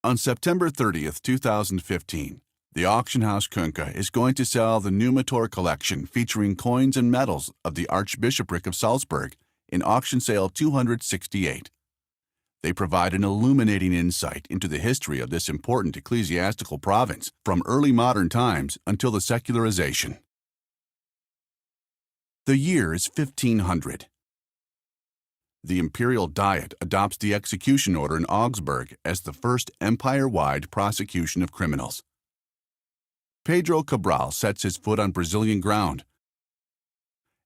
On September 30th, 2015, the auction house Kunke is going to sell the Numitor collection featuring coins and medals of the Archbishopric of Salzburg in auction sale 268. They provide an illuminating insight into the history of this important ecclesiastical province from early modern times until the secularization. The year is 1500. The Imperial Diet adopts the execution order in Augsburg as the first empire-wide prosecution of criminals. Pedro Cabral sets his foot on Brazilian ground,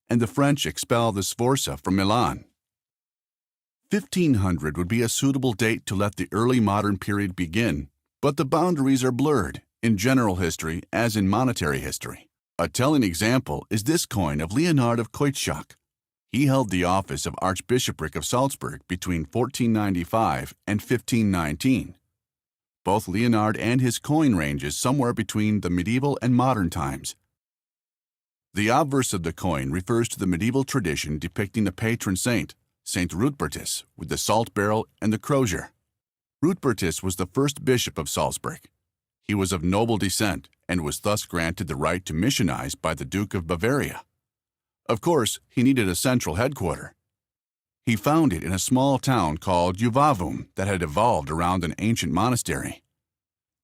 and the French expel the Sforza from Milan. 1500 would be a suitable date to let the early modern period begin, but the boundaries are blurred in general history as in monetary history. A telling example is this coin of Leonhard of Koitschak. He held the office of Archbishopric of Salzburg between 1495 and 1519. Both Leonhard and his coin ranges somewhere between the medieval and modern times. The obverse of the coin refers to the medieval tradition depicting the patron saint, Saint Rupertus, with the salt barrel and the crozier. Rupertus was the first bishop of Salzburg. He was of noble descent and was thus granted the right to missionize by the Duke of Bavaria. Of course, he needed a central headquarter. He found it in a small town called Juvavum that had evolved around an ancient monastery.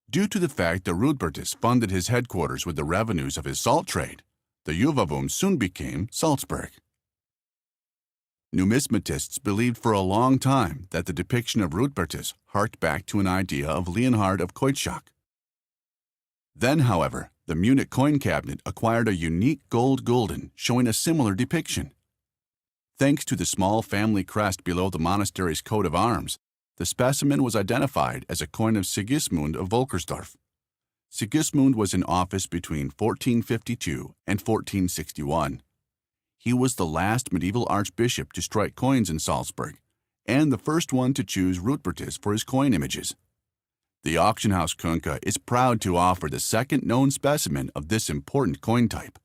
Due to the fact that Rupertus funded his headquarters with the revenues of his salt trade, the Juvavum soon became Salzburg. Numismatists believed for a long time that the depiction of Rupertus harked back to an idea of Leonhard of Koitschak. Then, however, the Munich coin cabinet acquired a unique gold gulden showing a similar depiction. Thanks to the small family crest below the monastery's coat of arms, the specimen was identified as a coin of Sigismund of Wolkersdorf. Sigismund was in office between 1452 and 1461. He was the last medieval archbishop to strike coins in Salzburg, and the first one to choose Rupertus for his coin images. The auction house Kunke is proud to offer the second known specimen of this important coin type.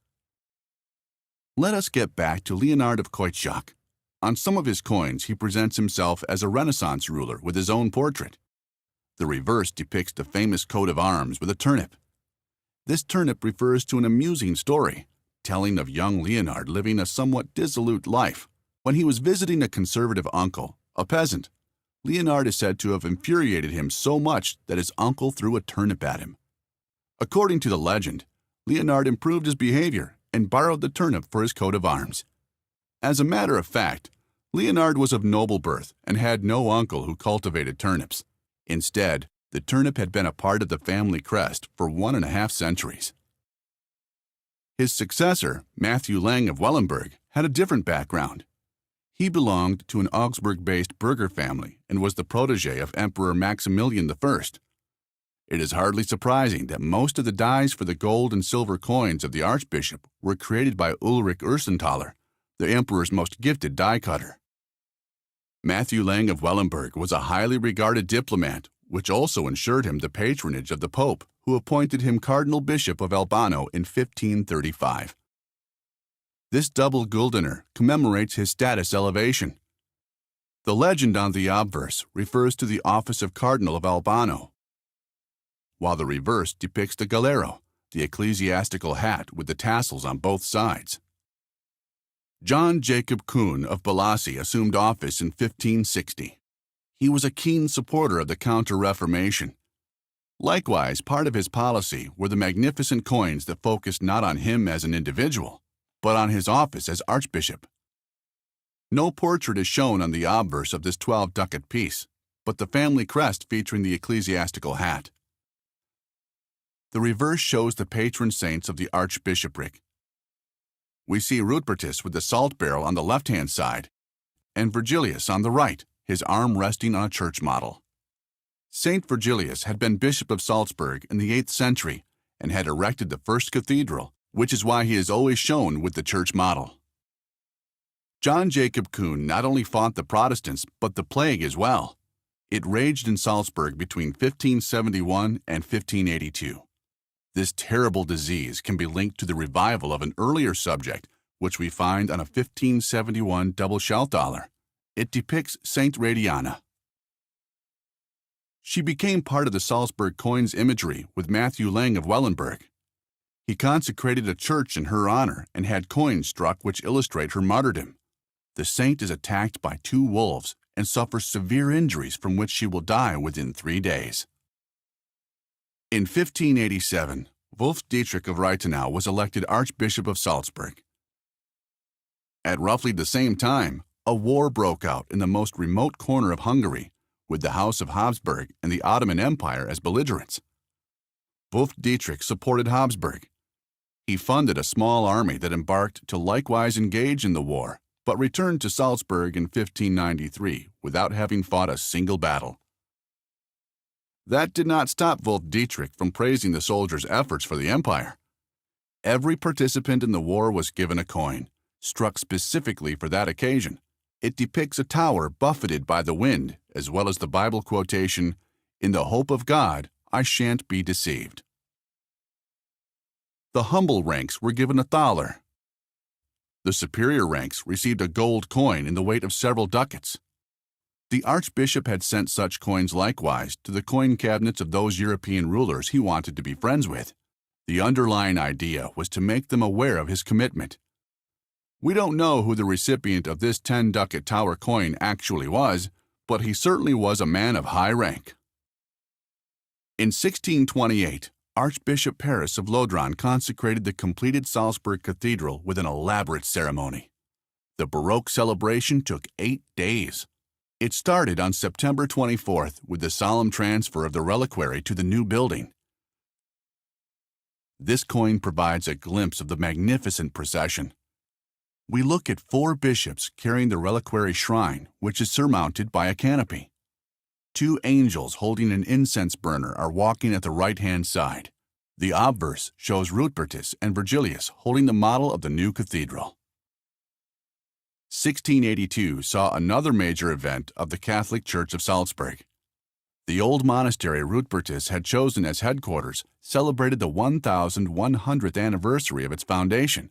Let us get back to Leonhard of Koitschak. On some of his coins, he presents himself as a Renaissance ruler with his own portrait. The reverse depicts the famous coat of arms with a turnip. This turnip refers to an amusing story, telling of young Leonhard living a somewhat dissolute life. When he was visiting a conservative uncle, a peasant, Leonhard is said to have infuriated him so much that his uncle threw a turnip at him. According to the legend, Leonhard improved his behavior and borrowed the turnip for his coat of arms. As a matter of fact, Leonhard was of noble birth and had no uncle who cultivated turnips. Instead, the turnip had been a part of the family crest for 1.5 centuries. His successor, Matthew Lang of Wellenberg, had a different background. He belonged to an Augsburg-based burgher family and was the protege of Emperor Maximilian I. It is hardly surprising that most of the dies for the gold and silver coins of the archbishop were created by Ulrich Ursenthaler, the emperor's most gifted die cutter. Matthew Lang of Wellenberg was a highly regarded diplomat, which also ensured him the patronage of the Pope, who appointed him Cardinal Bishop of Albano in 1535. This double guldener commemorates his status elevation. The legend on the obverse refers to the office of Cardinal of Albano, while the reverse depicts the galero, the ecclesiastical hat with the tassels on both sides. John Jacob Kuhn of Balassi assumed office in 1560. He was a keen supporter of the Counter-Reformation. Likewise, part of his policy were the magnificent coins that focused not on him as an individual, but on his office as archbishop. No portrait is shown on the obverse of this 12-ducat piece, but the family crest featuring the ecclesiastical hat. The reverse shows the patron saints of the archbishopric. We see Rupertus with the salt barrel on the left-hand side, and Virgilius on the right, his arm resting on a church model. Saint Virgilius had been Bishop of Salzburg in the 8th century and had erected the first cathedral, which is why he is always shown with the church model. John Jacob Kuhn not only fought the Protestants, but the plague as well. It raged in Salzburg between 1571 and 1582. This terrible disease can be linked to the revival of an earlier subject, which we find on a 1571 double Schalthaler. It depicts Saint Radiana. She became part of the Salzburg coin's imagery with Matthew Lang of Wellenberg. He consecrated a church in her honor and had coins struck which illustrate her martyrdom. The saint is attacked by 2 wolves and suffers severe injuries from which she will die within 3 days. In 1587, Wolf Dietrich of Reichenau was elected Archbishop of Salzburg. At roughly the same time, a war broke out in the most remote corner of Hungary, with the House of Habsburg and the Ottoman Empire as belligerents. Wolf Dietrich supported Habsburg. He funded a small army that embarked to likewise engage in the war, but returned to Salzburg in 1593 without having fought a single battle. That did not stop Wolf Dietrich from praising the soldiers' efforts for the empire. Every participant in the war was given a coin, struck specifically for that occasion. It depicts a tower buffeted by the wind, as well as the Bible quotation, "In the hope of God, I shan't be deceived." The humble ranks were given a thaler. The superior ranks received a gold coin in the weight of several ducats. The archbishop had sent such coins likewise to the coin cabinets of those European rulers he wanted to be friends with. The underlying idea was to make them aware of his commitment. We don't know who the recipient of this 10-ducat tower coin actually was, but he certainly was a man of high rank. In 1628, Archbishop Paris of Lodron consecrated the completed Salzburg Cathedral with an elaborate ceremony. The Baroque celebration took 8 days. It started on September 24th with the solemn transfer of the reliquary to the new building. This coin provides a glimpse of the magnificent procession. We look at 4 bishops carrying the reliquary shrine, which is surmounted by a canopy. 2 angels holding an incense burner are walking at the right-hand side. The obverse shows Rupertus and Virgilius holding the model of the new cathedral. 1682 saw another major event of the Catholic Church of Salzburg. The old monastery Rupertus had chosen as headquarters celebrated the 1100th anniversary of its foundation.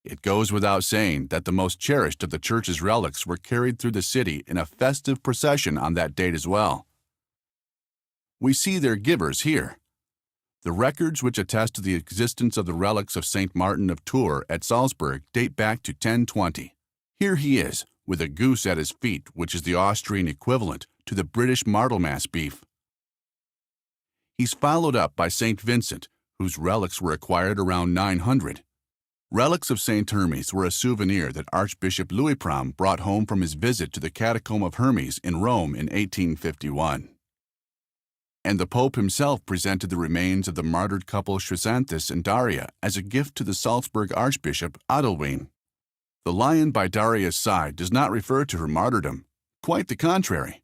It goes without saying that the most cherished of the church's relics were carried through the city in a festive procession on that date as well. We see their givers here. The records which attest to the existence of the relics of St. Martin of Tours at Salzburg date back to 1020. Here he is, with a goose at his feet, which is the Austrian equivalent to the British Martelmas beef. He's followed up by St. Vincent, whose relics were acquired around 900. Relics of St. Hermes were a souvenir that Archbishop Louis Pram brought home from his visit to the Catacomb of Hermes in Rome in 1851. And the Pope himself presented the remains of the martyred couple Chrysanthus and Daria as a gift to the Salzburg Archbishop Adelwine. The lion by Daria's side does not refer to her martyrdom. Quite the contrary.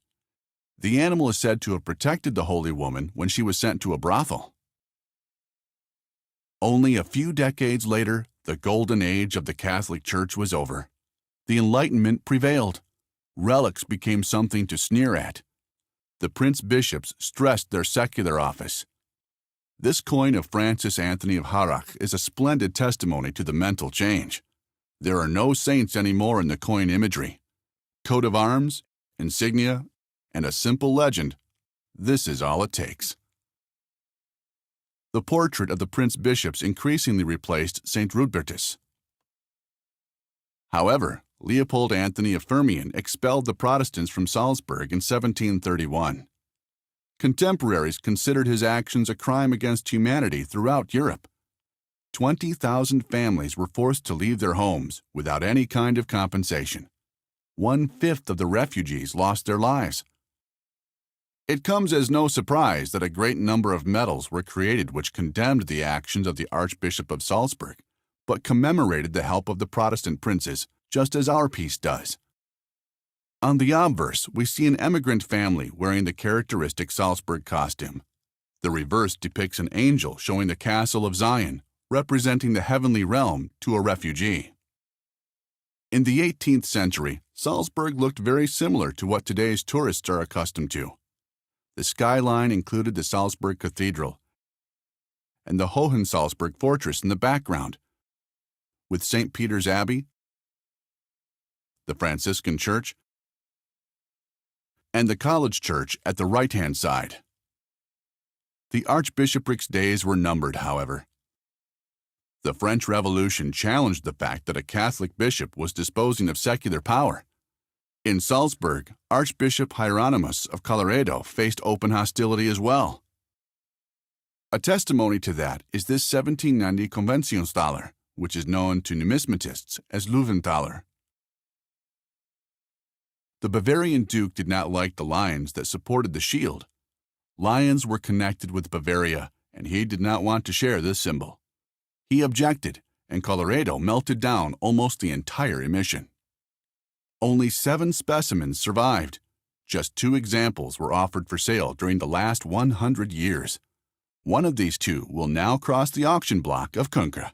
The animal is said to have protected the holy woman when she was sent to a brothel. Only a few decades later, the golden age of the Catholic Church was over. The Enlightenment prevailed. Relics became something to sneer at. The prince-bishops stressed their secular office. This coin of Francis Anthony of Harrach is a splendid testimony to the mental change. There are no saints anymore in the coin imagery. Coat of arms, insignia, and a simple legend. This is all it takes. The portrait of the prince-bishops increasingly replaced St. Rupertus. However, Leopold Anthony of Firmian expelled the Protestants from Salzburg in 1731. Contemporaries considered his actions a crime against humanity throughout Europe. 20,000 families were forced to leave their homes without any kind of compensation. 1/5 of the refugees lost their lives. It comes as no surprise that a great number of medals were created which condemned the actions of the Archbishop of Salzburg, but commemorated the help of the Protestant princes, just as our piece does. On the obverse, we see an emigrant family wearing the characteristic Salzburg costume. The reverse depicts an angel showing the castle of Zion, representing the heavenly realm to a refugee. In the 18th century, Salzburg looked very similar to what today's tourists are accustomed to. The skyline included the Salzburg Cathedral and the Hohensalzburg Fortress in the background, with St. Peter's Abbey, the Franciscan Church, and the college church at the right-hand side. The Archbishopric's days were numbered, however. The French Revolution challenged the fact that a Catholic bishop was disposing of secular power. In Salzburg, Archbishop Hieronymus of Colloredo faced open hostility as well. A testimony to that is this 1790 Konventionsthaler, which is known to numismatists as Löwenthaler. The Bavarian duke did not like the lions that supported the shield. Lions were connected with Bavaria, and he did not want to share this symbol. He objected, and Colloredo melted down almost the entire emission. Only 7 specimens survived. Just 2 examples were offered for sale during the last 100 years. One of these 2 will now cross the auction block of Kuhnke.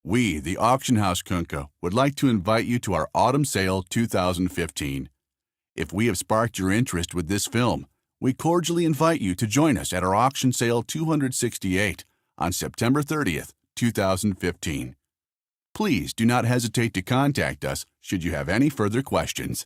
We, the Auction House Kuhnke, would like to invite you to our Autumn Sale 2015. If we have sparked your interest with this film, we cordially invite you to join us at our Auction Sale 268 on September 30th, 2015. Please do not hesitate to contact us should you have any further questions.